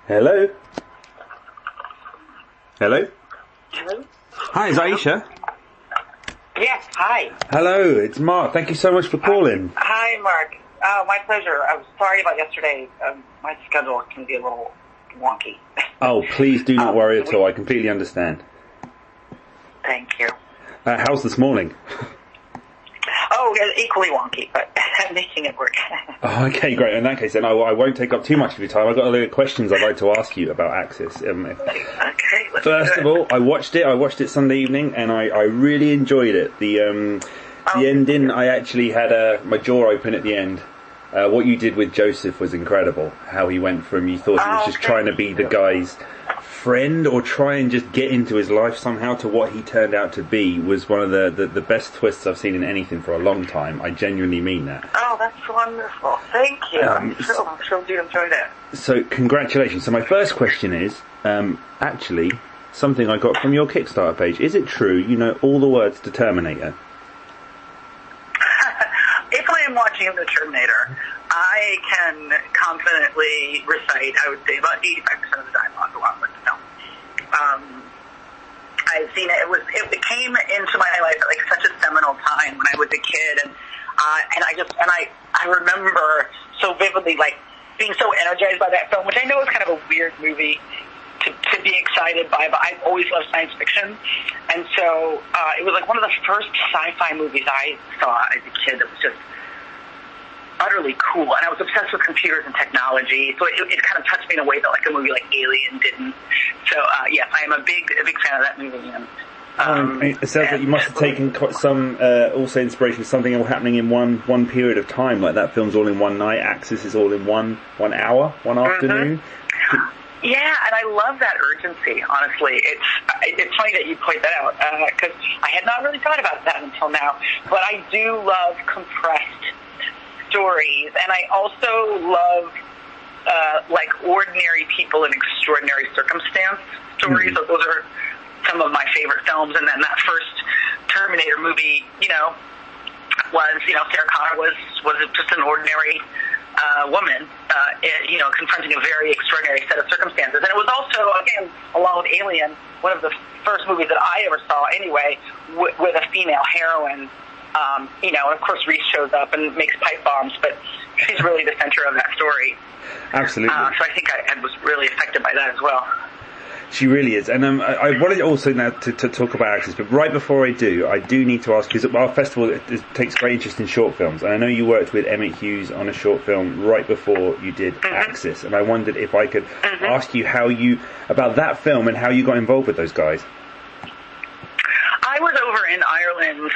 Hello? Hello? Hello? Hi, is Aisha? Yes, hi. Hello, it's Mark. Thank you so much for calling. Hi, Mark. My pleasure. I'm sorry about yesterday. My schedule can be a little wonky. Oh, please do not worry at all. I completely understand. Thank you. How's this morning? Oh, yeah, equally wonky, but I'm making it work. Oh, okay, great. In that case, then I won't take up too much of your time. I've got a lot of questions I'd like to ask you about Axis. Okay. First of all, I watched it Sunday evening, and I really enjoyed it. The ending, I actually had my jaw open at the end. What you did with Joseph was incredible. How he went from, you thought he was just trying to be the guy's friend or try and just get into his life somehow, to what he turned out to be was one of the best twists I've seen in anything for a long time. I genuinely mean that. Oh, that's wonderful. Thank you. I'm sure you enjoyed it. So, congratulations. So my first question is, actually, something I got from your Kickstarter page. Is it true you know all the words to Terminator? If I am watching The Terminator, I can confidently recite, I would say, about 85% of the dialogue along with the film. I've seen it. It came into my life at like such a seminal time when I was a kid, and I remember so vividly, like, being so energized by that film, which I know is kind of a weird movie to be excited by, but I've always loved science fiction, and so it was like one of the first sci-fi movies I saw as a kid that was just utterly cool, and I was obsessed with computers and technology, so it kind of touched me in a way that like a movie like Alien didn't. So yes, I am a big fan of that movie. And it sounds like you must have taken some also inspiration from something all happening in one period of time, like that film's all in one night, Axis is all in one hour, one afternoon. Yeah, and I love that urgency, honestly. It's funny that you point that out, because I had not really thought about that until now, but I do love compressed stories, and I also love like ordinary people in extraordinary circumstance stories. So those are some of my favorite films. And then that first Terminator movie, was Sarah Connor was just an ordinary woman, confronting a very extraordinary set of circumstances. And it was also, again, along with Alien, one of the first movies that I ever saw anyway with a female heroine. And of course Reese shows up and makes pipe bombs, but she's really the center of that story. Absolutely. So I think I was really affected by that as well. She really is. And I wanted also now to talk about Axis, but right before I do need to ask, because our festival it takes great interest in short films, and I know you worked with Emmett Hughes on a short film right before you did Axis, and I wondered if I could ask you about that film and how you got involved with those guys. I was over in Ireland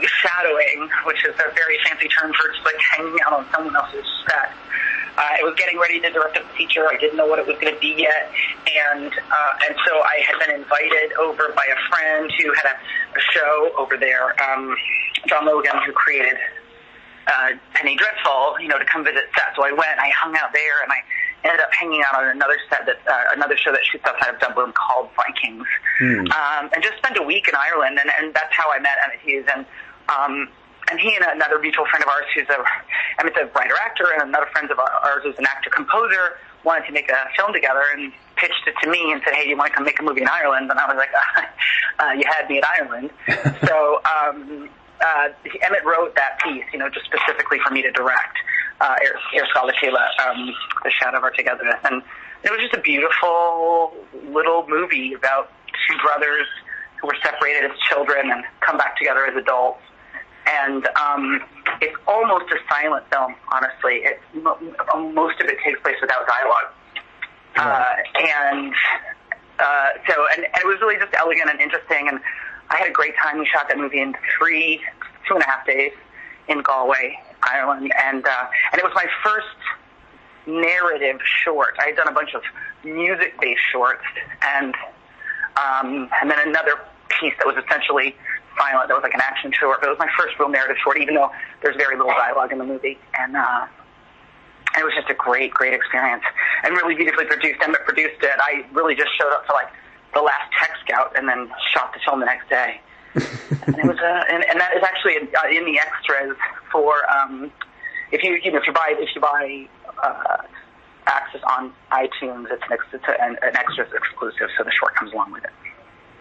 shadowing, which is a very fancy term for just like hanging out on someone else's set. I was getting ready to direct a feature. I didn't know what it was going to be yet, and so I had been invited over by a friend who had a show over there, John Logan, who created Penny Dreadful, to come visit set. So I went, I hung out there, and I ended up hanging out on another set another show that shoots outside of Dublin called Vikings, and just spent a week in Ireland, and that's how I met Emmett Hughes, and he and another mutual friend of ours Emmett's a writer-actor, and another friend of ours who's an actor-composer, wanted to make a film together and pitched it to me and said, hey, do you want to come make a movie in Ireland? And I was like, you had me at Ireland. So Emmett wrote that piece, just specifically for me to direct, Er Scalatila, The Shadow of Our Togetherness. And it was just a beautiful little movie about two brothers who were separated as children and come back together as adults. And it's almost a silent film, honestly. Most of it takes place without dialogue. And it was really just elegant and interesting, and I had a great time. We shot that movie in 2.5 days in Galway, Ireland, and it was my first narrative short. I had done a bunch of music-based shorts, and then another piece that was essentially silent, that was like an action short, but it was my first real narrative short, even though there's very little dialogue in the movie, and it was just a great experience, and really beautifully produced. Emmett produced it. I really just showed up for like the last tech scout, and then shot the film the next day. And it was and that is actually in the extras for if you buy Axis Access on iTunes. It's an extras exclusive, so the short comes along with it.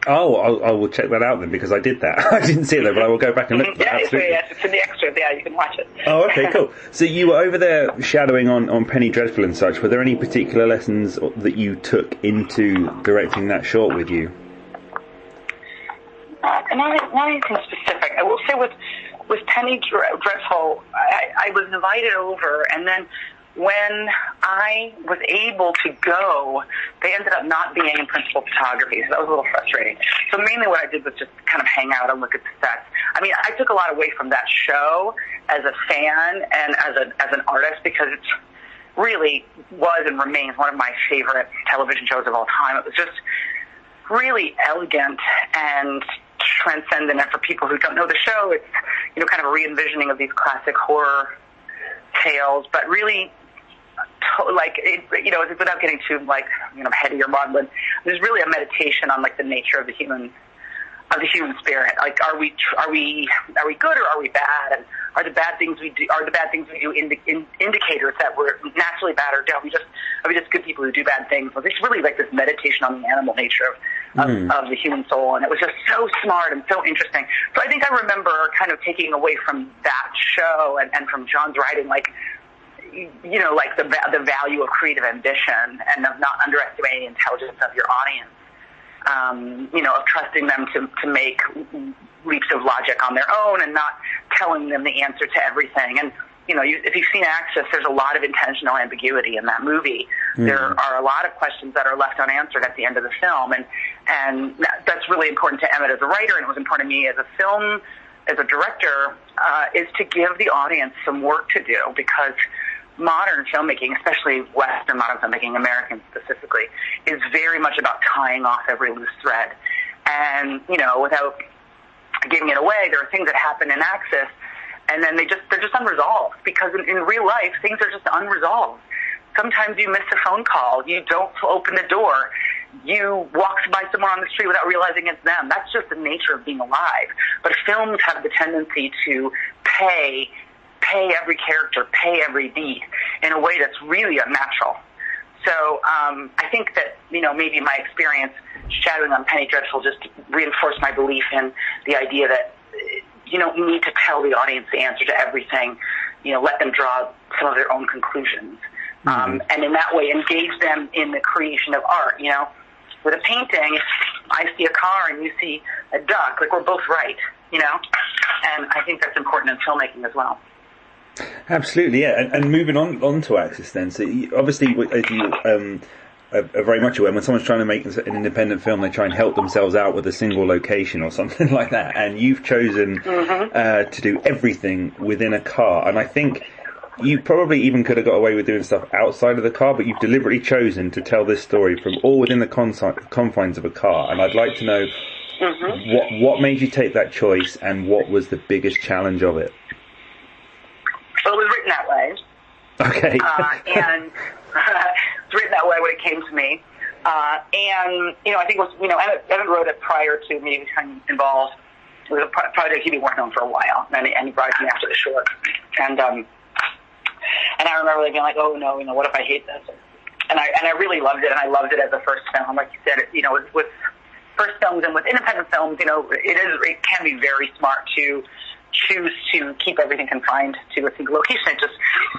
Oh, I will check that out then, because I did that. I didn't see it though, but I will go back and look at that. Yes, it's in the extras. Yeah, you can watch it. Oh, okay, cool. So you were over there shadowing on Penny Dreadful and such. Were there any particular lessons that you took into directing that short with you? Not anything specific. I will say with Penny Dreadful, I was invited over, and then when I was able to go, they ended up not being in principal photography, so that was a little frustrating. So mainly what I did was just kind of hang out and look at the sets. I mean, I took a lot away from that show as a fan and as an artist, because it really was and remains one of my favorite television shows of all time. It was just really elegant and transcendent, and for people who don't know the show, it's, you know, kind of a re-envisioning of these classic horror tales, but really, like, it, you know, without getting too, like, you know, heady or maudlin, there's really a meditation on, like, the nature of the human spirit. Like, are we good or are we bad? And are the bad things we do indicators that we're naturally bad, or are we just good people who do bad things? Well, it's really like this meditation on the animal nature of the human soul, and it was just so smart and so interesting. So I think I remember kind of taking away from that show and from John's writing, like, you know, like the value of creative ambition and of not underestimating the intelligence of your audience. You know, of trusting them to make leaps of logic on their own and not telling them the answer to everything. And, you know, if you've seen Access, there's a lot of intentional ambiguity in that movie. Mm-hmm. There are a lot of questions that are left unanswered at the end of the film, and that's really important to Emmett as a writer, and it was important to me as a director, is to give the audience some work to do, because modern filmmaking, especially Western modern filmmaking, American specifically, is very much about tying off every loose thread. And, you know, without giving it away, there are things that happen in Access, and then they're just unresolved, because in real life, things are just unresolved. Sometimes you miss a phone call, you don't open the door, you walk by someone on the street without realizing it's them. That's just the nature of being alive. But films have the tendency to pay every character, pay every beat in a way that's really unnatural. So I think that, you know, maybe my experience shadowing on Penny Dreadful just reinforced my belief in the idea that you don't need to tell the audience the answer to everything. You know, let them draw some of their own conclusions. And in that way, engage them in the creation of art. You know, with a painting, I see a car and you see a duck, like, we're both right, you know? And I think that's important in filmmaking as well. Absolutely, yeah. And moving on to Access then, so obviously, as you are very much aware, when someone's trying to make an independent film, they try and help themselves out with a single location or something like that, and you've chosen to do everything within a car. And I think you probably even could have got away with doing stuff outside of the car, but you've deliberately chosen to tell this story from all within the confines of a car. And I'd like to know what made you take that choice, and what was the biggest challenge of it? Well, it was written that way. Okay. And it's written that way when it came to me. And, you know, I think it was, you know, Evan wrote it prior to me becoming involved. It was a project he'd been working on for a while, and he brought it to me after the short. And I remember being like, oh no, you know, what if I hate this? And I really loved it, and I loved it as a first film. Like you said, you know, with first films and with independent films, you know, it can be very smart to choose to keep everything confined to a single location. It just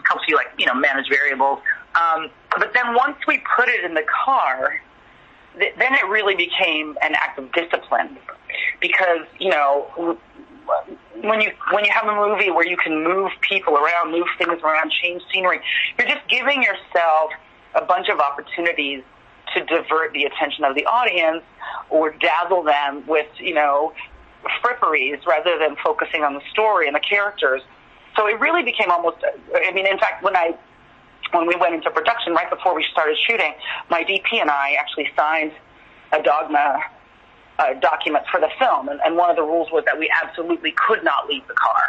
helps you, like, you know, manage variables. But then once we put it in the car, then it really became an act of discipline, because, you know, when you have a movie where you can move people around, move things around, change scenery, you're just giving yourself a bunch of opportunities to divert the attention of the audience or dazzle them with, you know, fripperies rather than focusing on the story and the characters. So it really became almost, I mean, in fact, when we went into production, right before we started shooting, my DP and I actually signed a dogma document for the film, and one of the rules was that we absolutely could not leave the car.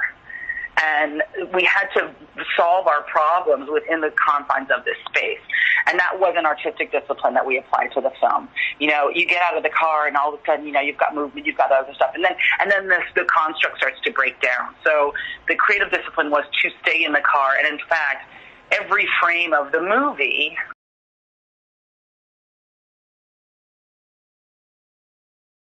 And we had to solve our problems within the confines of this space. And that was an artistic discipline that we applied to the film. You know, you get out of the car and all of a sudden, you know, you've got movement, you've got other stuff. And then the construct starts to break down. So the creative discipline was to stay in the car. And in fact, every frame of the movie